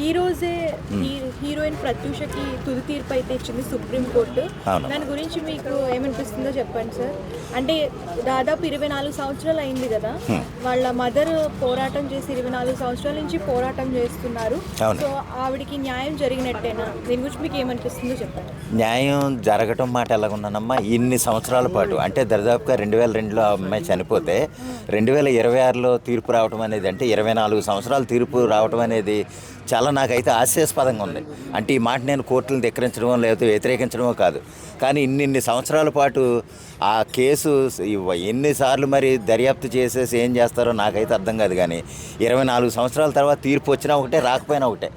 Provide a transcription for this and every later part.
ఈ రోజే హీరోయిన్ ప్రత్యూషకి తుది తీర్పు అయితే ఇచ్చింది సుప్రీంకోర్టు. దాని గురించి మీకు ఏమనిపిస్తుందో చెప్పండి సార్. అంటే దాదాపు 24 సంవత్సరాలు అయింది కదా, వాళ్ళ మదర్ పోరాటం చేసి 24 సంవత్సరాల నుంచి పోరాటం చేస్తున్నారు. సో ఆవిడికి న్యాయం జరిగినట్టేనా? దీని గురించి మీకు ఏమనిపిస్తుందో చెప్పండి. న్యాయం జరగటం మాట ఎలాగున్నానమ్మా, ఇన్ని సంవత్సరాల పాటు అంటే దరిదాపుగా 2002లో ఆ అమ్మాయి చనిపోతే 2026లో తీర్పు రావటం అనేది, అంటే 24 సంవత్సరాలు తీర్పు రావటం అనేది చాలా నాకైతే హాస్యాస్పదంగా ఉంది. అంటే ఈ మాట నేను కోర్టులను ధిక్కరించడమో లేకపోతే వ్యతిరేకించడమో కాదు, కానీ ఇన్ని సంవత్సరాల పాటు ఆ కేసు ఎన్నిసార్లు మరి దర్యాప్తు చేసేసి ఏం చేస్తారో నాకైతే అర్థం కాదు. కానీ 24 సంవత్సరాల తర్వాత తీర్పు వచ్చినా ఒకటే, రాకపోయినా ఒకటే.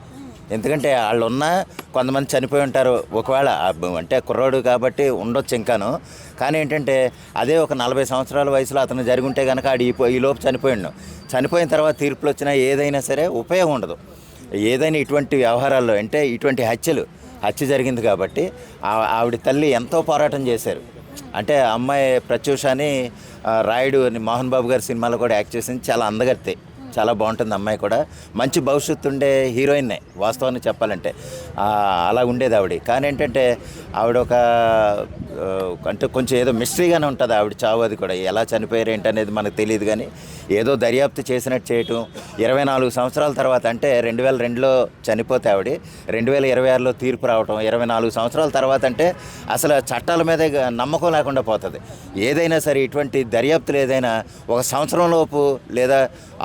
ఎందుకంటే వాళ్ళు ఉన్నా కొంతమంది చనిపోయి ఉంటారు, ఒకవేళ అంటే కుర్రాడు కాబట్టి ఉండొచ్చు ఇంకాను. కానీ ఏంటంటే అదే ఒక 40 సంవత్సరాల వయసులో అతను జరుగుంటే కనుక ఈ లోపు చనిపోయిన తర్వాత తీర్పులు వచ్చినా ఏదైనా సరే ఉపయోగం ఉండదు. ఏదైనా ఇటువంటి వ్యవహారాల్లో అంటే ఇటువంటి హత్య జరిగింది కాబట్టి ఆవిడ తల్లి ఎంతో పోరాటం చేశారు. అంటే అమ్మాయి ప్రత్యూష అని రాయుడు అని మోహన్ బాబు గారి సినిమాలో కూడా యాక్ట్ చేసింది. చాలా అందగత్తే, చాలా బాగుంటుంది అమ్మాయి కూడా. మంచి భవిష్యత్తు ఉండే హీరోయిన్నే వాస్తవాన్ని చెప్పాలంటే. అలా ఉండేది ఆవిడ. కానీ ఏంటంటే ఆవిడ అంటే కొంచెం ఏదో మిస్టరీగానే ఉంటుంది ఆవిడ చావు. అది కూడా ఎలా చనిపోయారు ఏంటనేది మనకు తెలియదు. కానీ ఏదో దర్యాప్తు చేసినట్టు చేయటం 24 సంవత్సరాల తర్వాత, అంటే 2002లో చనిపోతే ఆవిడ 2026లో తీర్పు రావటం 24 సంవత్సరాల తర్వాత, అంటే అసలు చట్టాల మీద నమ్మకం లేకుండా పోతుంది. ఏదైనా సరే ఇటువంటి దర్యాప్తులు ఏదైనా 1 సంవత్సరం లోపు లేదా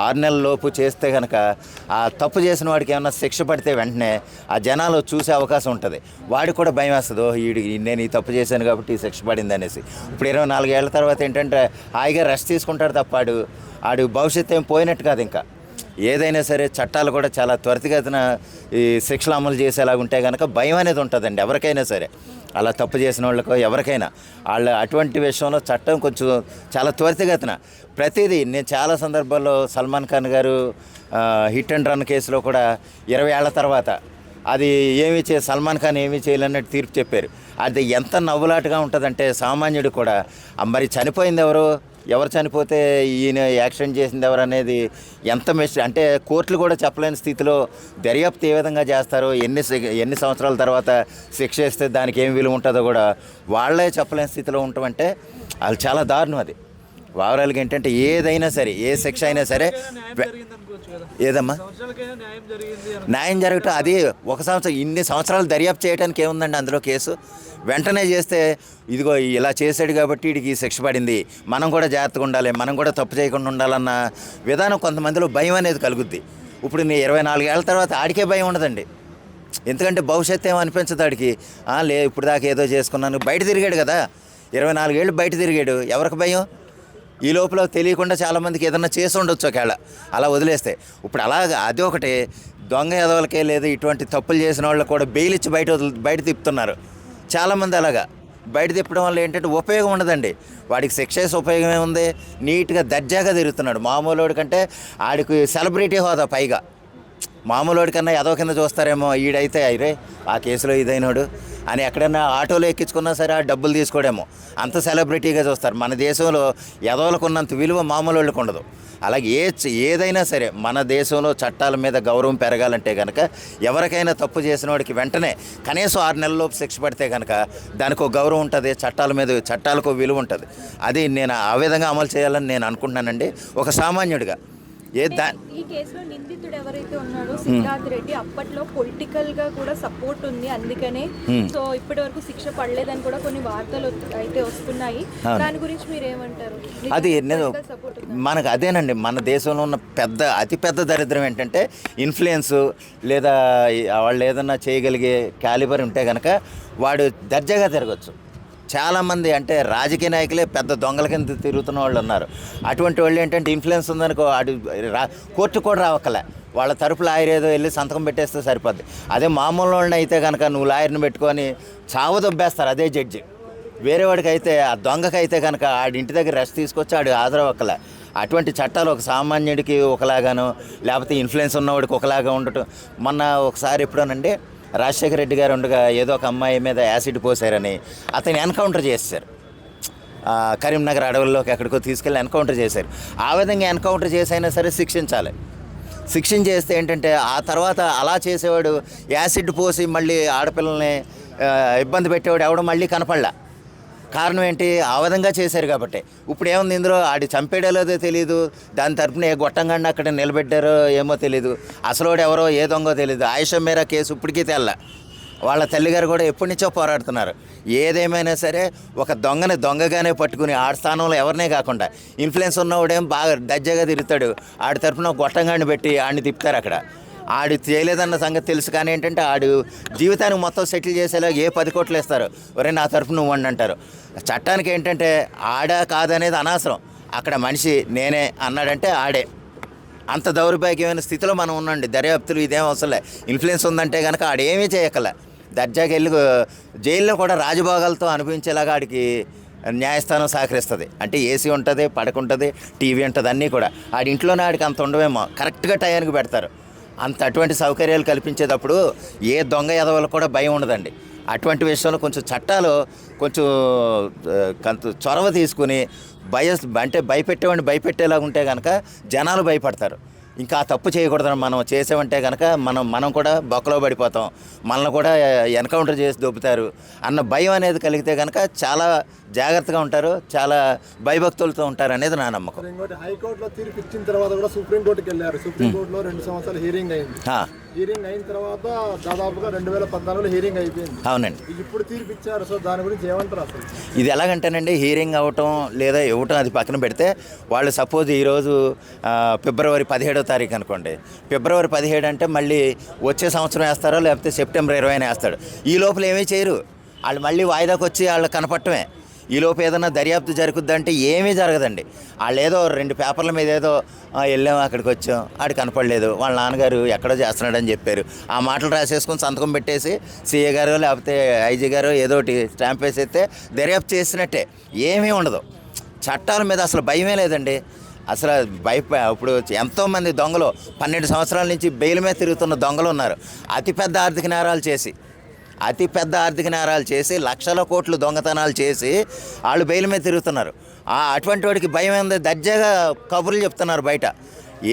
6 నెలల లోపు చేస్తే కనుక ఆ తప్పు చేసిన వాడికి ఏమన్నా శిక్ష పడితే వెంటనే ఆ జనాలు చూసే అవకాశం ఉంటుంది. వాడికి కూడా భయం వేస్తుంది, నేను ఈ తప్పు చేశాను కాబట్టి ఈ శిక్ష పడింది అనేసి. ఇప్పుడు 24 ఏళ్ల తర్వాత ఏంటంటే హాయిగా రెస్ట్ తీసుకుంటాడు తప్ప ఆడు భవిష్యత్తు ఏం పోయినట్టు కాదు. ఇంకా ఏదైనా సరే చట్టాలు కూడా చాలా త్వరితగతిన ఈ శిక్షలు అమలు చేసేలాగా ఉంటే కనుక భయం అనేది ఉంటుందండి ఎవరికైనా సరే. అలా తప్పు చేసిన వాళ్ళకో ఎవరికైనా అటువంటి విషయంలో చట్టం కొంచెం చాలా త్వరితగతిన ప్రతిదీ. నేను చాలా సందర్భాల్లో సల్మాన్ ఖాన్ గారు హిట్ అండ్ రన్ కేసులో కూడా 20 ఏళ్ల తర్వాత అది సల్మాన్ ఖాన్ ఏమీ చేయలేనట్టు తీర్పు చెప్పారు. అది ఎంత నవ్వులాటగా ఉంటుందంటే సామాన్యుడు కూడా మరి చనిపోయింది ఎవరు చనిపోతే ఈయన యాక్సిడెంట్ చేసింది ఎవరు అనేది ఎంత అంటే కోర్టులు కూడా చెప్పలేని స్థితిలో దర్యాప్తు ఏ విధంగా చేస్తారో, ఎన్ని సంవత్సరాల తర్వాత శిక్ష వేస్తే దానికి ఏం విలువ ఉంటుందో కూడా వాళ్ళే చెప్పలేని స్థితిలో ఉంటామంటే అది చాలా దారుణం. అది ఓవరాల్గా ఏంటంటే ఏదైనా సరే, ఏ శిక్ష అయినా సరే ఏదమ్మా న్యాయం జరగటం అది 1 సంవత్సరం, ఇన్ని సంవత్సరాలు దర్యాప్తు చేయడానికి ఏముందండి అందులో కేసు. వెంటనే చేస్తే ఇదిగో ఇలా చేశాడు కాబట్టి వీడికి శిక్ష పడింది, మనం కూడా జాగ్రత్తగా ఉండాలి, మనం కూడా తప్పు చేయకుండా ఉండాలన్న విధానం కొంతమందిలో భయం అనేది కలుగుద్ది. ఇప్పుడు నేను 24 ఏళ్ల తర్వాత ఆడికే భయం ఉండదండి. ఎందుకంటే భవిష్యత్తు ఏమో అనిపించదు ఆడికి. ఇప్పుడు దాకా ఏదో చేసుకున్నాను, బయట తిరిగాడు కదా, 24 ఏళ్ళు బయట తిరిగాడు, ఎవరికి భయం? ఈ లోపల తెలియకుండా చాలామందికి ఏదన్నా చేసి ఉండొచ్చు ఒకవేళ అలా వదిలేస్తే. ఇప్పుడు అలాగా అది ఒకటి దొంగ ఎదవలకే లేదు, ఇటువంటి తప్పులు చేసిన వాళ్ళు కూడా బెయిల్ ఇచ్చి బయట తిప్పుతున్నారు చాలామంది. అలాగా బయట తిప్పడం వల్ల ఏంటంటే ఉపయోగం ఉండదండి. వాడికి శిక్ష చేసే ఉపయోగమే ఉంది, నీట్గా దర్జాగా తిరుగుతున్నాడు. మామూలుడి కంటే ఆడికి సెలబ్రిటీ హోదా పైగా. మామూలుడి కన్నా ఎదవ కింద చూస్తారేమో, ఈడైతే అయిరే ఆ కేసులో ఇదైనాడు అని ఎక్కడైనా ఆటోలో ఎక్కించుకున్నా సరే ఆ డబ్బులు తీసుకోడేమో, అంత సెలబ్రిటీగా చూస్తారు. మన దేశంలో ఎదవలకు ఉన్నంత విలువ మామూలు వాళ్ళకు ఉండదు. అలాగే ఏదైనా సరే మన దేశంలో చట్టాల మీద గౌరవం పెరగాలంటే కనుక ఎవరికైనా తప్పు చేసిన వాడికి వెంటనే కనీసం 6 నెలలలోపు శిక్ష పడితే కనుక దానికి ఒక గౌరవం ఉంటుంది, చట్టాలకు విలువ ఉంటుంది. అది నేను ఆ విధంగా అమలు చేయాలని నేను అనుకుంటున్నానండి ఒక సామాన్యుడిగా. ఈ కేసులో నిందితుడు ఎవరైతే ఉన్నాడో సిద్ధార్థ్ రెడ్డి, అప్పట్లో పొలిటికల్ గా కూడా సపోర్ట్ ఉంది, అందుకనే సో ఇప్పటి వరకు శిక్ష పడలేదని కూడా కొన్ని వార్తలు అయితే వస్తున్నాయి. దాని గురించి మీరు ఏమంటారు? అది మనకు అదేనండి, మన దేశంలో ఉన్న అతి పెద్ద దరిద్రం ఏంటంటే ఇన్ఫ్లుయెన్స్, లేదా వాళ్ళు ఏదన్నా చేయగలిగే క్యాలిబర్ ఉంటే కనుక వాడు దర్జాగా తిరగచ్చు. చాలామంది అంటే రాజకీయ నాయకులే పెద్ద దొంగల కింద తిరుగుతున్న వాళ్ళు ఉన్నారు. అటువంటి వాళ్ళు ఏంటంటే ఇన్ఫ్లుయెన్స్ ఉందనుకో కోర్టు కూడా రావక్కలే, వాళ్ళ తరపు లాయర్ ఏదో వెళ్ళి సంతకం పెట్టేస్తే సరిపోద్ది. అదే మామూలు వాళ్ళని అయితే కనుక నువ్వు లాయర్ని పెట్టుకొని చావు దొబ్బేస్తారు అదే జడ్జి. వేరే వాడికి అయితే ఆ దొంగకైతే కనుక ఆడి ఇంటి దగ్గర రెస్ట్ తీసుకొచ్చి ఆడు హాజరవ్వక్కలే. అటువంటి చట్టాలు ఒక సామాన్యుడికి ఒకలాగాను, లేకపోతే ఇన్ఫ్లుయెన్స్ ఉన్నవాడికి ఒకలాగా ఉండటం. మొన్న ఒకసారి ఎప్పుడోనండి రాజశేఖర రెడ్డి గారు ఉండగా ఏదో ఒక అమ్మాయి మీద యాసిడ్ పోసారని అతన్ని ఎన్కౌంటర్ చేశారు. కరీంనగర్ అడవుల్లోకి ఎక్కడికో తీసుకెళ్ళి ఎన్కౌంటర్ చేశారు. ఆ విధంగా ఎన్కౌంటర్ చేసైనా సరే శిక్షించాలి. శిక్షించేస్తే ఏంటంటే ఆ తర్వాత అలా చేసేవాడు యాసిడ్ పోసి మళ్ళీ ఆడపిల్లల్ని ఇబ్బంది పెట్టేవాడు ఎవడో మళ్ళీ కనపడలా. కారణం ఏంటి? ఆ విధంగా చేశారు కాబట్టి. ఇప్పుడు ఏముంది ఇందులో? ఆడి చంపేయలేదో తెలియదు, దాని తరపున ఏ గొట్టంగాడిని అక్కడ నిలబెట్టారో ఏమో తెలియదు, అసలోడు ఎవరో ఏ దొంగో తెలియదు. ఆయిషా మీరా కేసు ఇప్పటికీ తెల్ల. వాళ్ళ తల్లిగారు కూడా ఎప్పటి నుంచో పోరాడుతున్నారు. ఏదేమైనా సరే ఒక దొంగని దొంగగానే పట్టుకుని ఆడి స్థానంలో ఎవరినే కాకుండా ఇన్ఫ్లుయెన్స్ ఉన్నవాడేం బాగా దజ్జాగా తిరుగుతాడు, ఆడి తరపున గొట్టంగాడిని పెట్టి ఆడిని తిప్పుతారు అక్కడ. ఆడు చేయలేదన్న సంగతి తెలుసు, కానీ ఏంటంటే ఆడు జీవితానికి మొత్తం సెటిల్ చేసేలా ఏ 10 కోట్లు ఇస్తారు, ఒరే నా తరపున నువ్వు అంటారు. చట్టానికి ఏంటంటే ఆడా కాదనేది అనవసరం. అక్కడ మనిషి నేనే అన్నాడంటే ఆడే. అంత దౌర్భాగ్యమైన స్థితిలో మనం ఉండండి. దర్యాప్తులు ఇదేం అవసరంలే. ఇన్ఫ్లుయెన్స్ ఉందంటే కనుక ఆడేమీ చేయకలే. దర్జాకి వెళ్ళి జైల్లో కూడా రాజభోగాలతో అనుభవించేలాగా ఆడికి న్యాయస్థానం సహకరిస్తుంది. అంటే ఏసీ ఉంటుంది, పడకుంటుంది, టీవీ ఉంటుంది, అన్నీ కూడా. ఆడి ఇంట్లోనే ఆడికి అంత ఉండవేమో, కరెక్ట్గా టయానికి పెడతారు. అటువంటి సౌకర్యాలు కల్పించేటప్పుడు ఏ దొంగ ఎదవలకు కూడా భయం ఉండదండి. అటువంటి విషయంలో కొంచెం చట్టాలు కొంచెం చొరవ తీసుకుని భయపెట్టేవాడిని భయపెట్టేలాగా ఉంటే కనుక జనాలు భయపడతారు. ఇంకా ఆ తప్పు చేయకూడదని మనం చేసామంటే కనుక మనం కూడా బొక్కలో పడిపోతాం, మనల్ని కూడా ఎన్కౌంటర్ చేసి దొబ్బుతారు అన్న భయం అనేది కలిగితే కనుక చాలా జాగ్రత్తగా ఉంటారు, చాలా భయభక్తులతో ఉంటారు అనేది నా నమ్మకం. ఇంకోటి, హైకోర్టులో తీర్పు ఇచ్చిన తర్వాత కూడా సుప్రీంకోర్టుకి వెళ్ళారు. సుప్రీంకోర్టులో 2 సంవత్సరాలు హీరింగ్ అయింది. హీరింగ్ అయిన తర్వాత దాదాపుగా 2014లో హీరింగ్ అయిపోయింది. అవునండి. ఇప్పుడు తీర్పు ఇచ్చారు. సో దాని గురించి ఏమంటారు అసలు? ఇది ఎలాగంటేనండి, హీరింగ్ అవ్వటం లేదా ఇవ్వటం అది పక్కన పెడితే, వాళ్ళు సపోజ్ ఈరోజు ఫిబ్రవరి 17వ తారీఖు అనుకోండి. ఫిబ్రవరి 17 అంటే మళ్ళీ వచ్చే సంవత్సరం వేస్తారో లేకపోతే సెప్టెంబర్ 20న వేస్తాడు. ఈ లోపల ఏమీ చేయరు వాళ్ళు. మళ్ళీ వాయిదాకు వచ్చి వాళ్ళు కనపడటమే. ఈలోపు ఏదైనా దర్యాప్తు జరుగుద్దంటే ఏమీ జరగదండి. వాళ్ళు ఏదో 2 పేపర్ల మీద ఏదో వెళ్ళాము, అక్కడికి వచ్చాం, ఆడు కనపడలేదు, వాళ్ళ నాన్నగారు ఎక్కడో చేస్తున్నాడని చెప్పారు, ఆ మాటలు రాసేసుకొని సంతకం పెట్టేసి సీఏ గారు లేకపోతే ఐజీ గారు ఏదో ఒకటి స్టాంప్ వేసేస్తే దర్యాప్తు చేసినట్టే. ఏమీ ఉండదు. చట్టాల మీద అసలు భయమే లేదండి. అసలు ఇప్పుడు ఎంతోమంది దొంగలు 12 సంవత్సరాల నుంచి బెయిల్ మీద తిరుగుతున్న దొంగలు ఉన్నారు. అతిపెద్ద ఆర్థిక నేరాలు చేసి లక్షల కోట్లు దొంగతనాలు చేసి వాళ్ళు బెయిల్ మీద తిరుగుతున్నారు. అటువంటి వాడికి భయం ఏంది? దర్జాగా కబుర్లు చెప్తున్నారు బయట.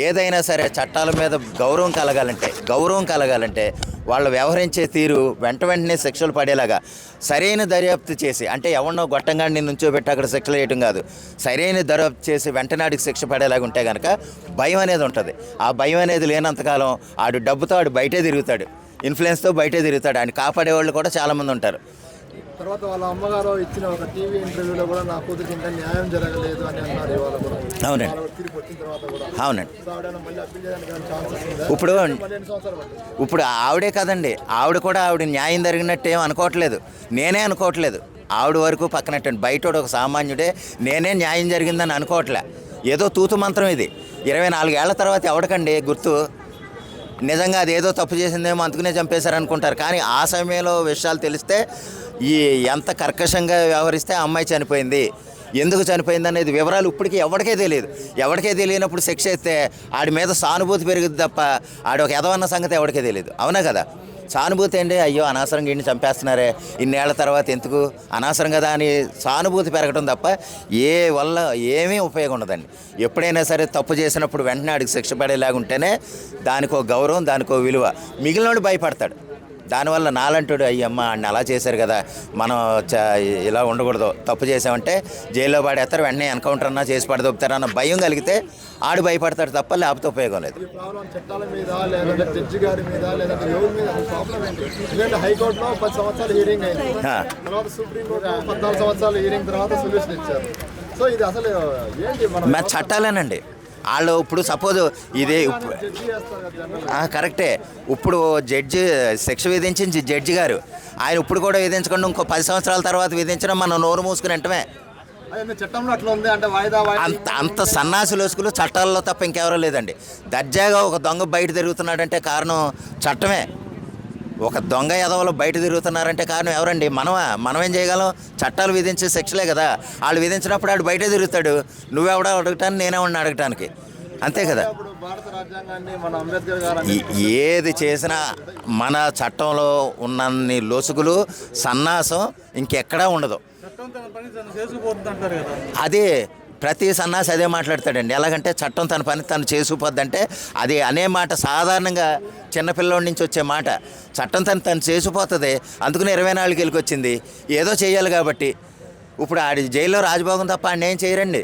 ఏదైనా సరే చట్టాల మీద గౌరవం కలగాలంటే వాళ్ళు వ్యవహరించే తీరు వెంటనే శిక్షలు పడేలాగా సరైన దర్యాప్తు చేసి, అంటే ఎవరినో గొట్టంగాడిని నుంచోబెట్టి అక్కడ శిక్షలు వేయటం కాదు, సరైన దర్యాప్తు చేసి వెంటనే ఆడికి శిక్ష పడేలాగా ఉంటే కనుక భయం అనేది ఉంటుంది. ఆ భయం అనేది లేనంతకాలం ఆడు డబ్బుతో ఆడు బయటే తిరుగుతాడు, ఇన్ఫ్లుయెన్స్తో బయటే తిరుగుతాడు. ఆయన కాపాడేవాళ్ళు కూడా చాలామంది ఉంటారు. తర్వాత వాళ్ళ అమ్మగారు ఇచ్చిన ఒక టీవీ ఇంటర్వ్యూలో కూడా నా కూతురికి ఇంకా న్యాయం జరగలేదు అని అన్నారు. ఇవాళ కూడా అవునండి, తీర్పు వచ్చిన తర్వాత కూడా అవునండి. మళ్ళీ అప్పీల్ చేయడానికి ఛాన్సెస్ ఉందా? ఇప్పుడు ఆవిడే కదండి, ఆవిడ న్యాయం జరిగినట్టు ఏం అనుకోవట్లేదు, నేనే అనుకోవట్లేదు. ఆవిడ వరకు పక్కనట్టండి, బయట ఒక సామాన్యుడే నేనే న్యాయం జరిగిందని అనుకోవట్లే. ఏదో తూతు మంత్రం ఇది. 24 ఏళ్ల తర్వాత ఎవడికండి గుర్తు? నిజంగా అదేదో తప్పు చేసిందేమో అందుకునే చంపేశారనుకుంటారు. కానీ ఆ సమయంలో విషయాలు తెలిస్తే ఎంత కర్కశంగా వ్యవహరిస్తే ఆ అమ్మాయి చనిపోయింది, ఎందుకు చనిపోయింది అనేది వివరాలు ఇప్పటికీ ఎవరికే తెలియనప్పుడు శిక్ష ఇస్తే ఆడి మీద సానుభూతి పెరుగుద్ది తప్ప ఆడి ఒక ఎదవన్న సంగతి ఎవరికే తెలియదు. అవునా కదా? సానుభూతి అండి, అయ్యో అనవసరంగా ఇన్ని చంపేస్తున్నారే, ఇన్నేళ్ల తర్వాత ఎందుకు, అనవసరం కదా అని సానుభూతి పెరగడం తప్ప వల్ల ఏమీ ఉపయోగం ఉండదండి. ఎప్పుడైనా సరే తప్పు చేసినప్పుడు వెంటనే ఆడికి శిక్ష పడేలాగుంటేనే దానికో గౌరవం, దానికో విలువ. మిగిలినోడు భయపడతాడు. దానివల్ల నాలంటాడు, అయ్యమ్మ అన్న అలా చేశారు కదా, మనం ఇలా ఉండకూడదు, తప్పు చేసామంటే జైల్లో పడేస్తారు, వెంటనే ఎన్కౌంటర్ అన్నా చేసి పడదొప్పుతారు అన్న భయం కలిగితే ఆడు భయపడతాడు తప్ప లేకపోతే ఉపయోగం లేదు. చట్టాల మీద లేదా జడ్జి గారి మీద లేదా ఎవరి మీద ప్రాబ్లం ఏంటి? ఎందుకంటే హైకోర్టులో 10 సంవత్సరాలు హీరింగ్ అయింది, తర్వాత సుప్రీంకోర్టు 14 సంవత్సరాలు హీరింగ్ తర్వాత సొల్యూషన్ ఇచ్చారు. సో ఇది అసలు ఏంటి? మన చట్టాలేనండి. వాళ్ళు ఇప్పుడు సపోజ్ ఇదే కరెక్టే. ఇప్పుడు జడ్జి శిక్ష విధించింది జడ్జి గారు, ఆయన ఇప్పుడు కూడా విధించకుండా ఇంకో 10 సంవత్సరాల తర్వాత విధించడం మనం నోరు మూసుకుని వెంటనే. చట్టంలో అట్లా ఉంది అంటే అంత సన్నాసి లోసుకులు చట్టాల్లో తప్ప ఇంకెవరో లేదండి. దర్జాగా ఒక దొంగ బయట తిరుగుతున్నాడంటే కారణం చట్టమే. ఒక దొంగ ఎదవలు బయట తిరుగుతున్నారంటే కారణం ఎవరండి? మనమేం చేయగలం? చట్టాలు విధించే శిక్షలే కదా. వాళ్ళు విధించినప్పుడు వాడు బయటే తిరుగుతాడు, నువ్వెవడో అడగటానికి నేనేమన్నా అడగటానికి, అంతే కదా. ఏది చేసినా మన చట్టంలో ఉన్నన్ని లొసుగులు సన్నాసం ఇంకెక్కడా ఉండదు. అదే ప్రతి సన్నాసి అదే మాట్లాడతాడండి. ఎలాగంటే చట్టం తన పని తను చేసుకుపోద్దంటే అది అనే మాట సాధారణంగా చిన్నపిల్లోడి నుంచి వచ్చే మాట. చట్టం తను చేసిపోతుంది, అందుకని 24 ఏళ్ళకి వచ్చింది, ఏదో చేయాలి కాబట్టి. ఇప్పుడు ఆడి జైల్లో రాజభోగం తప్ప ఆడిని ఏం చేయరండి.